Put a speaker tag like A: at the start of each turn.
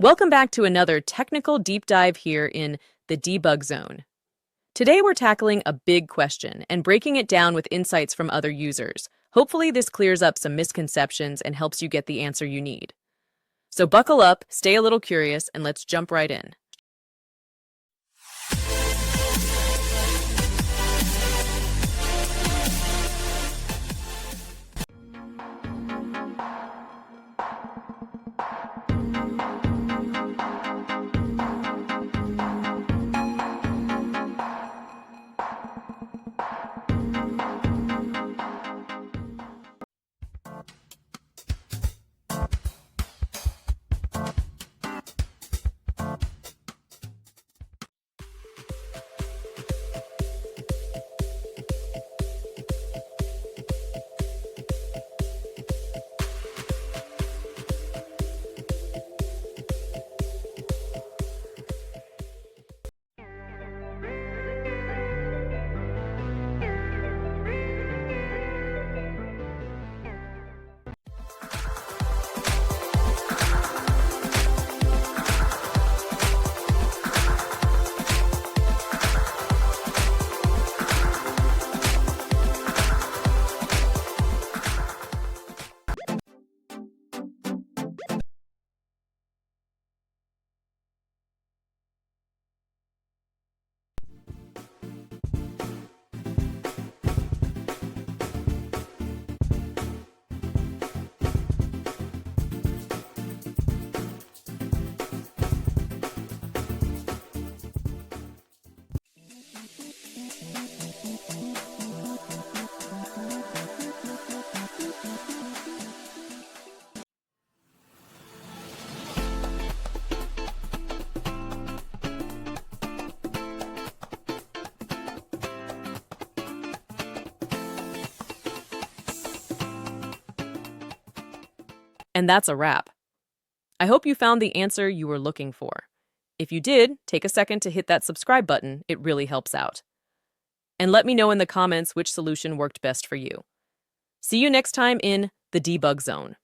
A: Welcome back to another technical deep dive here in the debug zone. Today we're tackling a big question and breaking it down with insights from other users. Hopefully this clears up some misconceptions and helps you get the answer you need. So buckle up, stay a little curious, and let's jump right in. And that's a wrap. I hope you found the answer you were looking for. If you did, take a second to hit that subscribe button. It really helps out. And let me know in the comments which solution worked best for you. See you next time in the debug zone.